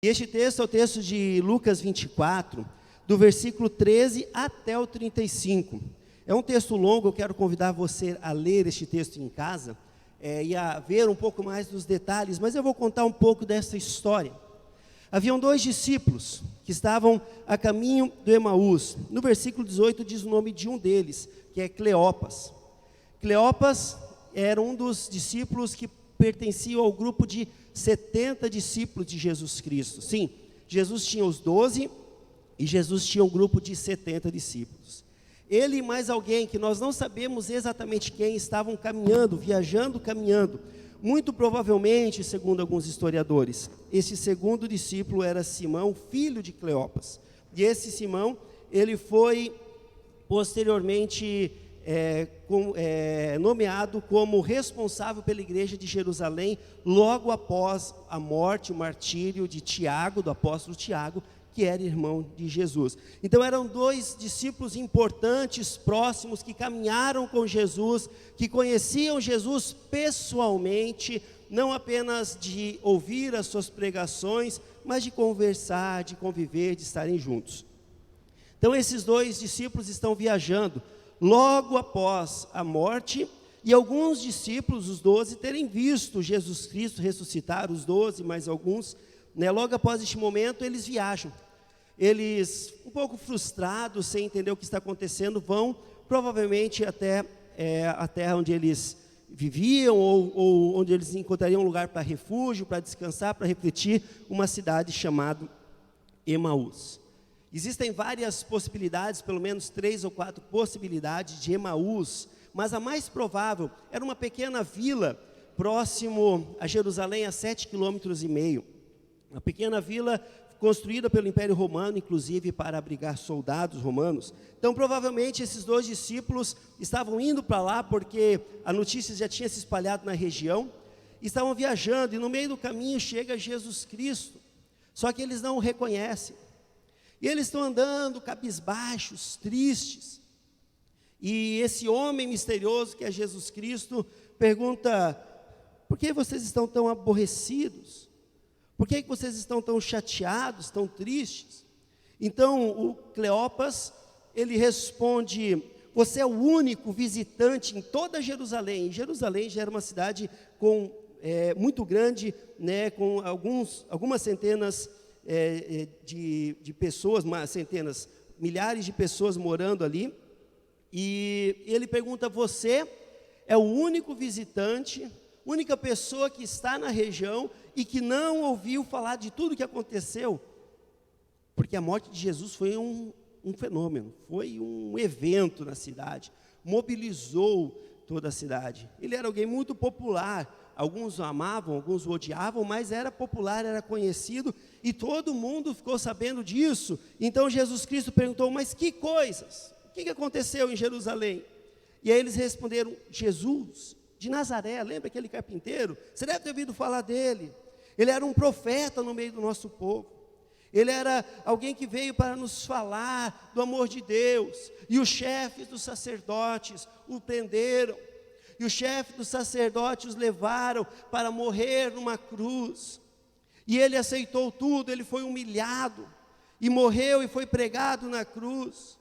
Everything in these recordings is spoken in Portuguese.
E este texto é o texto de Lucas 24, do versículo 13 até o 35. É um texto longo, eu quero convidar você a ler este texto em casa, e a ver um pouco mais dos detalhes, mas eu vou contar um pouco dessa história. Haviam dois discípulos que estavam a caminho do Emaús. No versículo 18 diz o nome de um deles, que é Cleopas. Cleopas era um dos discípulos que pertenciam ao grupo de 70 discípulos de Jesus Cristo. Sim, Jesus tinha os 12 e Jesus tinha um grupo de 70 discípulos. Ele e mais alguém que nós não sabemos exatamente quem estavam caminhando, caminhando. Muito provavelmente, segundo alguns historiadores, esse segundo discípulo era Simão, filho de Cleopas. E esse Simão, ele foi posteriormente nomeado como responsável pela igreja de Jerusalém, logo após a morte, o martírio de Tiago, do apóstolo Tiago, que era irmão de Jesus. Então eram dois discípulos importantes, próximos, que caminharam com Jesus, que conheciam Jesus pessoalmente, não apenas de ouvir as suas pregações, mas de conversar, de conviver, de estarem juntos. Então esses dois discípulos estão viajando logo após a morte, e alguns discípulos, os 12, terem visto Jesus Cristo ressuscitar, os 12, mais alguns, logo após este momento, eles viajam. Eles, um pouco frustrados, sem entender o que está acontecendo, vão provavelmente até a terra onde eles viviam, ou onde eles encontrariam um lugar para refúgio, para descansar, para refletir, uma cidade chamada Emaús. Existem várias possibilidades, pelo menos 3 ou 4 possibilidades de Emaús, mas a mais provável era uma pequena vila próximo a Jerusalém, a 7,5 km. Uma pequena vila construída pelo Império Romano, inclusive para abrigar soldados romanos. Então, provavelmente, esses dois discípulos estavam indo para lá, porque a notícia já tinha se espalhado na região, estavam viajando, e no meio do caminho chega Jesus Cristo, só que eles não o reconhecem. E eles estão andando cabisbaixos, tristes, e esse homem misterioso que é Jesus Cristo pergunta: por que vocês estão tão aborrecidos? Por que vocês estão tão chateados, tão tristes? Então o Cleopas, ele responde: você é o único visitante em toda Jerusalém. E Jerusalém já era uma cidade muito grande, com algumas centenas de pessoas, milhares de pessoas morando ali. E ele pergunta: você é o único visitante, única pessoa que está na região e que não ouviu falar de tudo que aconteceu? Porque a morte de Jesus foi um fenômeno, foi um evento na cidade, mobilizou toda a cidade. Ele era alguém muito popular, alguns o amavam, alguns o odiavam, mas era popular, era conhecido, e todo mundo ficou sabendo disso. Então Jesus Cristo perguntou: mas que coisas? O que aconteceu em Jerusalém? E aí eles responderam: Jesus de Nazaré, lembra aquele carpinteiro? Você deve ter ouvido falar dele. Ele era um profeta no meio do nosso povo. Ele era alguém que veio para nos falar do amor de Deus. E os chefes dos sacerdotes o prenderam. E os chefes dos sacerdotes os levaram para morrer numa cruz. E ele aceitou tudo, ele foi humilhado. E morreu e foi pregado na cruz.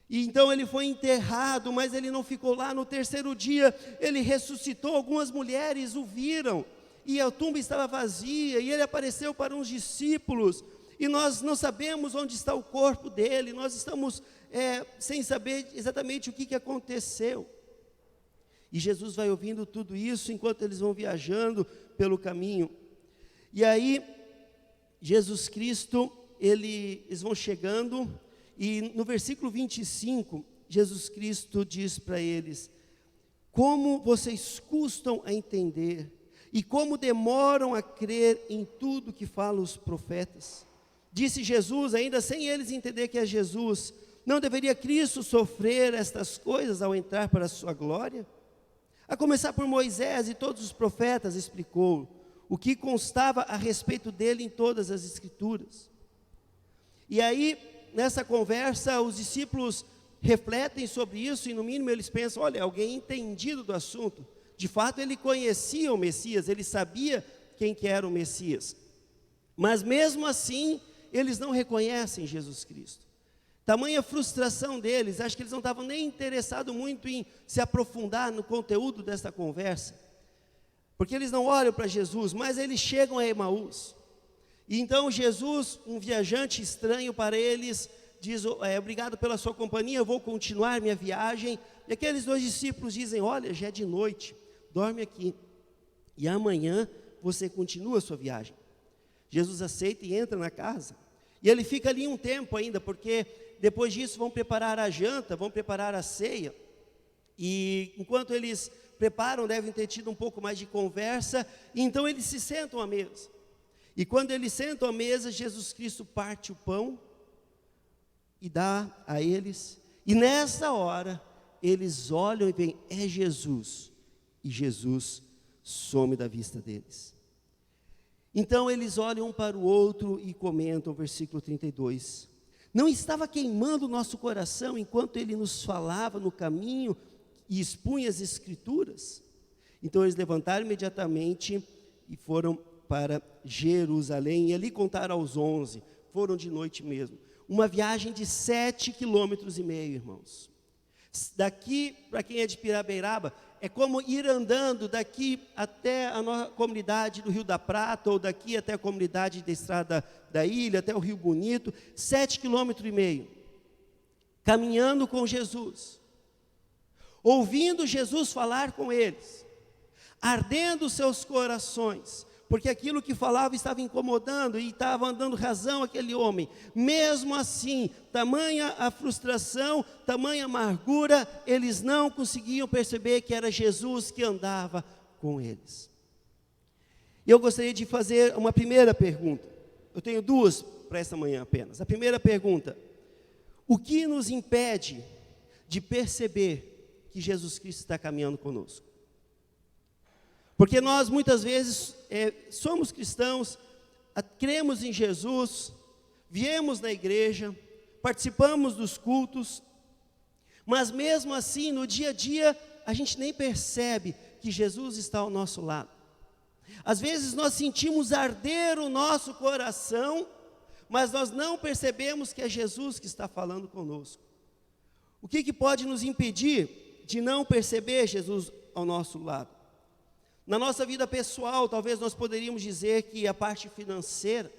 E então ele foi enterrado, mas ele não ficou lá. No terceiro dia ele ressuscitou, algumas mulheres o viram, e a tumba estava vazia, e ele apareceu para uns discípulos, e nós não sabemos onde está o corpo dele, nós estamos sem saber exatamente o que aconteceu. E Jesus vai ouvindo tudo isso, enquanto eles vão viajando pelo caminho, e aí Jesus Cristo, eles vão chegando, e no versículo 25, Jesus Cristo diz para eles: como vocês custam a entender, e como demoram a crer em tudo que falam os profetas. Disse Jesus, ainda sem eles entender que é Jesus: não deveria Cristo sofrer estas coisas ao entrar para a sua glória? A começar por Moisés e todos os profetas, explicou o que constava a respeito dele em todas as escrituras. E aí, nessa conversa, os discípulos refletem sobre isso, e no mínimo eles pensam: olha, alguém entendido do assunto. De fato, ele conhecia o Messias, ele sabia quem que era o Messias. Mas mesmo assim, eles não reconhecem Jesus Cristo. Tamanha frustração deles, acho que eles não estavam nem interessados muito em se aprofundar no conteúdo dessa conversa, porque eles não olham para Jesus, mas eles chegam a Emaús. E então Jesus, um viajante estranho para eles, diz: obrigado pela sua companhia, eu vou continuar minha viagem. E aqueles 2 discípulos dizem: olha, já é de noite, dorme aqui, e amanhã você continua a sua viagem. Jesus aceita e entra na casa, e ele fica ali um tempo ainda, porque depois disso vão preparar a janta, vão preparar a ceia, e enquanto eles preparam, devem ter tido um pouco mais de conversa, e então eles se sentam à mesa. E quando eles sentam à mesa, Jesus Cristo parte o pão e dá a eles, e nessa hora, eles olham e veem: é Jesus, e Jesus some da vista deles. Então eles olham um para o outro e comentam, versículo 32, não estava queimando o nosso coração enquanto ele nos falava no caminho e expunha as escrituras? Então eles levantaram imediatamente e foram para Jerusalém, e ali contaram aos 11, foram de noite mesmo, uma viagem de 7,5 quilômetros, irmãos. Daqui, para quem é de Pirabeiraba, é como ir andando daqui até a nossa comunidade do Rio da Prata, ou daqui até a comunidade da Estrada da Ilha, até o Rio Bonito, 7,5 quilômetros, caminhando com Jesus, ouvindo Jesus falar com eles, ardendo seus corações, porque aquilo que falava estava incomodando e estava dando razão àquele homem. Mesmo assim, tamanha a frustração, tamanha a amargura, eles não conseguiam perceber que era Jesus que andava com eles. E eu gostaria de fazer uma primeira pergunta. Eu tenho 2 para esta manhã apenas. A primeira pergunta: o que nos impede de perceber que Jesus Cristo está caminhando conosco? Porque nós muitas vezes somos cristãos, cremos em Jesus, viemos na igreja, participamos dos cultos, mas mesmo assim no dia a dia a gente nem percebe que Jesus está ao nosso lado. Às vezes nós sentimos arder o nosso coração, mas nós não percebemos que é Jesus que está falando conosco. O que pode nos impedir de não perceber Jesus ao nosso lado? Na nossa vida pessoal, talvez nós poderíamos dizer que a parte financeira,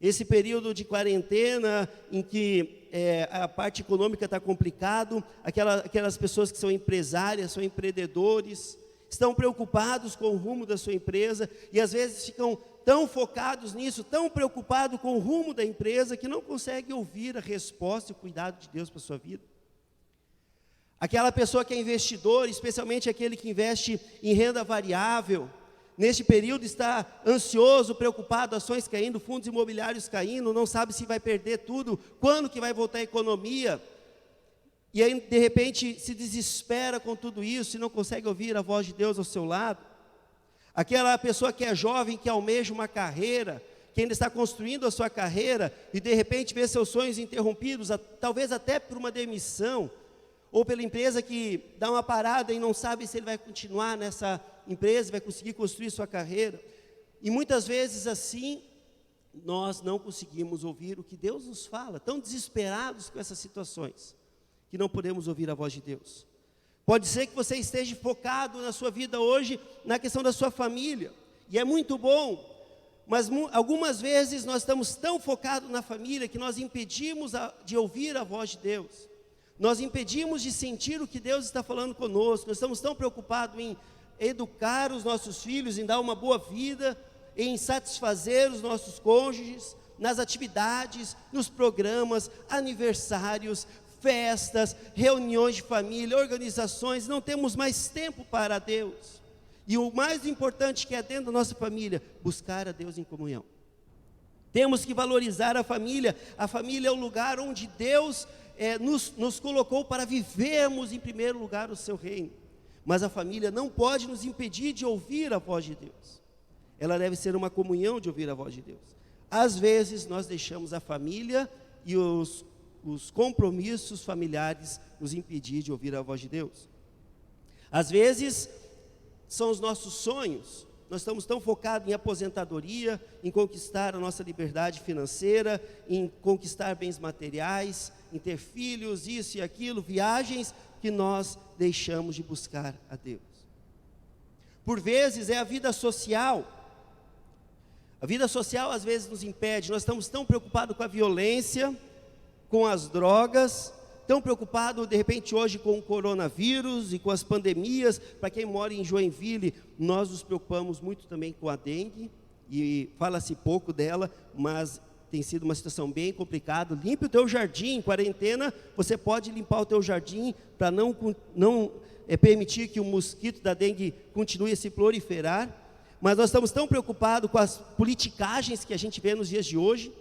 esse período de quarentena, em que a parte econômica está complicado, aquelas pessoas que são empresárias, são empreendedores, estão preocupados com o rumo da sua empresa, e às vezes ficam tão focados nisso, tão preocupados com o rumo da empresa, que não conseguem ouvir a resposta e o cuidado de Deus para a sua vida. Aquela pessoa que é investidor, especialmente aquele que investe em renda variável, neste período está ansioso, preocupado, ações caindo, fundos imobiliários caindo, não sabe se vai perder tudo, quando que vai voltar a economia, e aí de repente se desespera com tudo isso e não consegue ouvir a voz de Deus ao seu lado. Aquela pessoa que é jovem, que almeja uma carreira, que ainda está construindo a sua carreira, e de repente vê seus sonhos interrompidos, talvez até por uma demissão, ou pela empresa que dá uma parada e não sabe se ele vai continuar nessa empresa, vai conseguir construir sua carreira. E muitas vezes assim, nós não conseguimos ouvir o que Deus nos fala, tão desesperados com essas situações, que não podemos ouvir a voz de Deus. Pode ser que você esteja focado na sua vida hoje, na questão da sua família, e é muito bom, mas algumas vezes nós estamos tão focados na família, que nós impedimos de ouvir a voz de Deus. Nós impedimos de sentir o que Deus está falando conosco. Nós estamos tão preocupados em educar os nossos filhos, em dar uma boa vida, em satisfazer os nossos cônjuges, nas atividades, nos programas, aniversários, festas, reuniões de família, organizações. Não temos mais tempo para Deus. E o mais importante, que é dentro da nossa família, buscar a Deus em comunhão. Temos que valorizar a família. A família é o lugar onde Deus nos colocou para vivermos em primeiro lugar o seu reino. Mas a família não pode nos impedir de ouvir a voz de Deus. Ela deve ser uma comunhão de ouvir a voz de Deus. Às vezes nós deixamos a família e os compromissos familiares nos impedir de ouvir a voz de Deus. Às vezes são os nossos sonhos, nós estamos tão focados em aposentadoria, em conquistar a nossa liberdade financeira, em conquistar bens materiais, em ter filhos, isso e aquilo, viagens, que nós deixamos de buscar a Deus. Por vezes é a vida social. A vida social às vezes nos impede. Nós estamos tão preocupados com a violência, com as drogas, tão preocupados de repente hoje com o coronavírus e com as pandemias. Para quem mora em Joinville, nós nos preocupamos muito também com a dengue, e fala-se pouco dela, mas tem sido uma situação bem complicada. Limpe o teu jardim. Em quarentena, você pode limpar o teu jardim para não permitir que o mosquito da dengue continue a se proliferar. Mas nós estamos tão preocupados com as politicagens que a gente vê nos dias de hoje.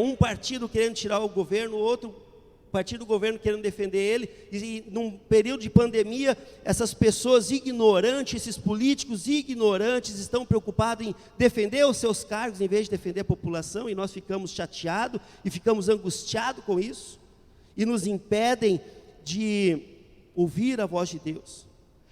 Um partido querendo tirar o governo, outro partido do governo querendo defender ele, e num período de pandemia, essas pessoas ignorantes, esses políticos ignorantes, estão preocupados em defender os seus cargos, em vez de defender a população, e nós ficamos chateados, e ficamos angustiados com isso, e nos impedem de ouvir a voz de Deus.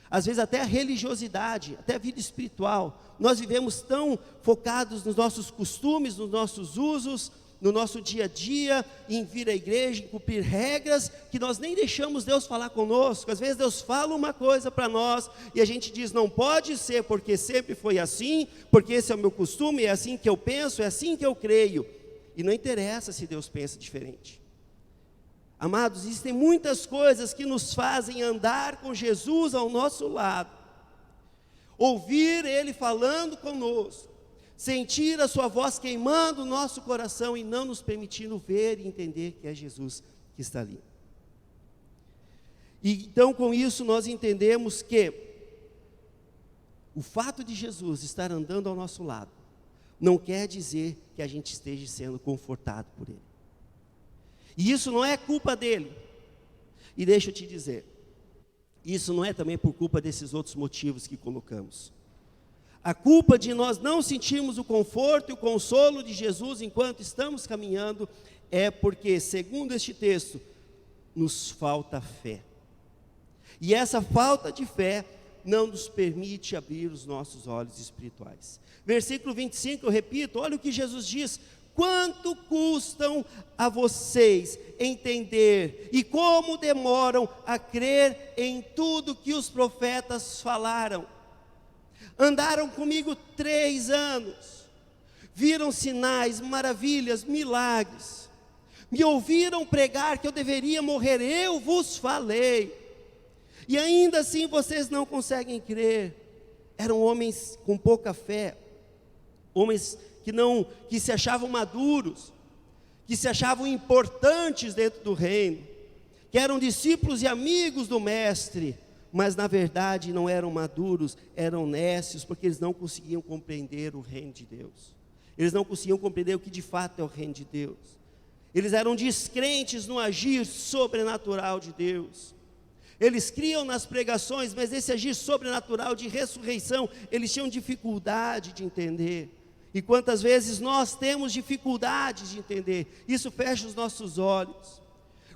Às vezes até a religiosidade, até a vida espiritual, nós vivemos tão focados nos nossos costumes, nos nossos usos, no nosso dia a dia, em vir à igreja, em cumprir regras, que nós nem deixamos Deus falar conosco. Às vezes Deus fala uma coisa para nós, e a gente diz, não pode ser, porque sempre foi assim, porque esse é o meu costume, é assim que eu penso, é assim que eu creio. E não interessa se Deus pensa diferente. Amados, existem muitas coisas que nos fazem andar com Jesus ao nosso lado, ouvir Ele falando conosco, sentir a sua voz queimando o nosso coração e não nos permitindo ver e entender que é Jesus que está ali. E então com isso nós entendemos que o fato de Jesus estar andando ao nosso lado não quer dizer que a gente esteja sendo confortado por Ele. E isso não é culpa dele. E deixa eu te dizer, isso não é também por culpa desses outros motivos que colocamos. A culpa de nós não sentirmos o conforto e o consolo de Jesus enquanto estamos caminhando é porque, segundo este texto, nos falta fé. E essa falta de fé não nos permite abrir os nossos olhos espirituais. Versículo 25, eu repito, olha o que Jesus diz: quanto custam a vocês entender e como demoram a crer em tudo que os profetas falaram? Andaram comigo 3 anos, viram sinais, maravilhas, milagres, me ouviram pregar que eu deveria morrer, eu vos falei, e ainda assim vocês não conseguem crer. Eram homens com pouca fé, homens que se achavam maduros, que se achavam importantes dentro do reino, que eram discípulos e amigos do mestre, mas na verdade não eram maduros, eram nécios, porque eles não conseguiam compreender o reino de Deus. Eles não conseguiam compreender o que de fato é o reino de Deus. Eles eram descrentes no agir sobrenatural de Deus. Eles criam nas pregações, mas esse agir sobrenatural de ressurreição, eles tinham dificuldade de entender. E quantas vezes nós temos dificuldade de entender, isso fecha os nossos olhos.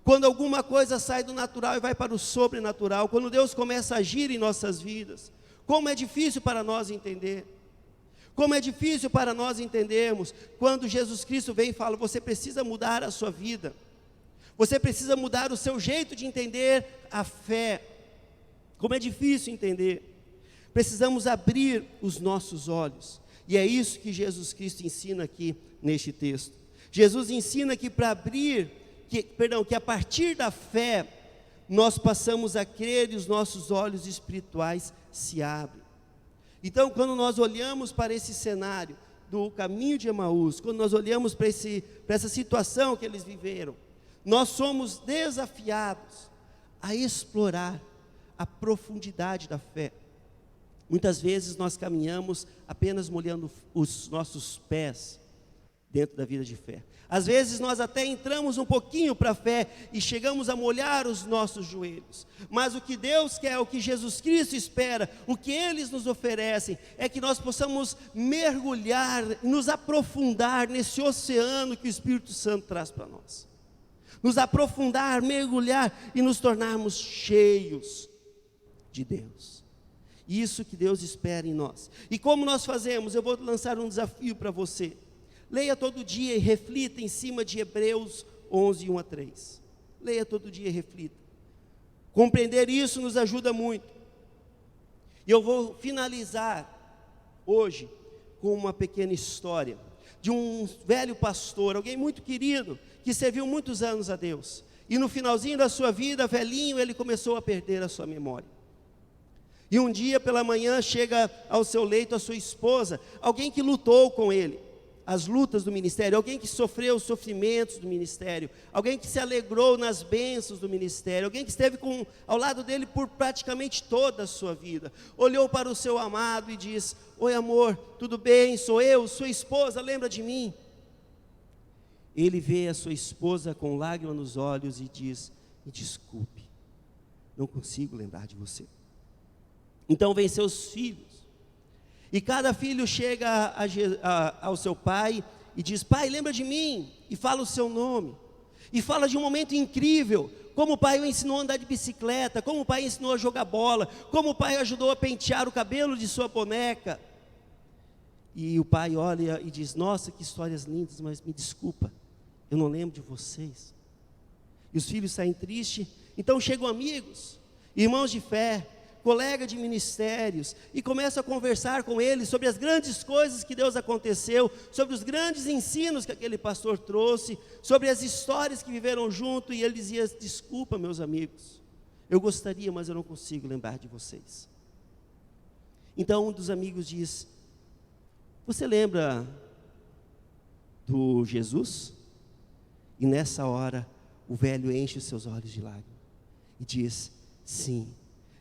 Quando alguma coisa sai do natural e vai para o sobrenatural, quando Deus começa a agir em nossas vidas, como é difícil para nós entender. Como é difícil para nós entendermos, quando Jesus Cristo vem e fala, você precisa mudar a sua vida. Você precisa mudar o seu jeito de entender a fé. Como é difícil entender. Precisamos abrir os nossos olhos. E é isso que Jesus Cristo ensina aqui neste texto. Jesus ensina que que a partir da fé, nós passamos a crer e os nossos olhos espirituais se abrem. Então, quando nós olhamos para esse cenário do caminho de Emaús, quando nós olhamos para essa situação que eles viveram, nós somos desafiados a explorar a profundidade da fé. Muitas vezes nós caminhamos apenas molhando os nossos pés dentro da vida de fé. Às vezes nós até entramos um pouquinho para a fé e chegamos a molhar os nossos joelhos. Mas o que Deus quer, o que Jesus Cristo espera, o que eles nos oferecem, é que nós possamos mergulhar, nos aprofundar nesse oceano que o Espírito Santo traz para nós. Nos aprofundar, mergulhar e nos tornarmos cheios de Deus. Isso que Deus espera em nós. E como nós fazemos? Eu vou lançar um desafio para você. Leia todo dia e reflita em cima de Hebreus 11, 1 a 3. Leia todo dia e reflita. Compreender isso nos ajuda muito. E eu vou finalizar hoje com uma pequena história de um velho pastor, alguém muito querido, que serviu muitos anos a Deus. E no finalzinho da sua vida, velhinho, ele começou a perder a sua memória. E um dia pela manhã chega ao seu leito a sua esposa, alguém que lutou com ele, as lutas do ministério, alguém que sofreu os sofrimentos do ministério, alguém que se alegrou nas bênçãos do ministério, alguém que esteve ao lado dele por praticamente toda a sua vida. Olhou para o seu amado e diz: oi amor, tudo bem? Sou eu, sua esposa, lembra de mim? Ele vê a sua esposa com lágrimas nos olhos e diz: me desculpe, não consigo lembrar de você. Então vem seus filhos, e cada filho chega ao seu pai e diz: pai, lembra de mim? E fala o seu nome, e fala de um momento incrível, como o pai o ensinou a andar de bicicleta, como o pai ensinou a jogar bola, como o pai ajudou a pentear o cabelo de sua boneca. E o pai olha e diz: nossa, que histórias lindas, mas me desculpa, eu não lembro de vocês. E os filhos saem tristes. Então chegam amigos, irmãos de fé, colega de ministérios, e começa a conversar com ele sobre as grandes coisas que Deus aconteceu, sobre os grandes ensinos que aquele pastor trouxe, sobre as histórias que viveram junto. E ele dizia: desculpa, meus amigos, eu gostaria, mas eu não consigo lembrar de vocês. Então um dos amigos diz: você lembra do Jesus? E nessa hora o velho enche os seus olhos de lágrimas e diz: sim,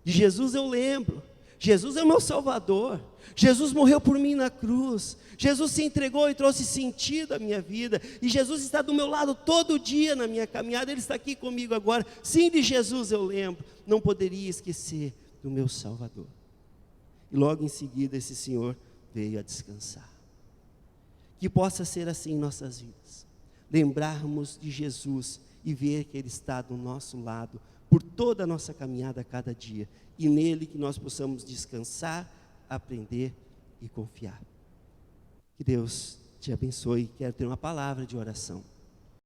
de Jesus eu lembro. Jesus é o meu Salvador. Jesus morreu por mim na cruz. Jesus se entregou e trouxe sentido à minha vida. E Jesus está do meu lado todo dia na minha caminhada. Ele está aqui comigo agora. Sim, de Jesus eu lembro. Não poderia esquecer do meu Salvador. E logo em seguida esse senhor veio a descansar. Que possa ser assim em nossas vidas. Lembrarmos de Jesus e ver que Ele está do nosso lado por toda a nossa caminhada a cada dia, e nele que nós possamos descansar, aprender e confiar. Que Deus te abençoe. Quero ter uma palavra de oração.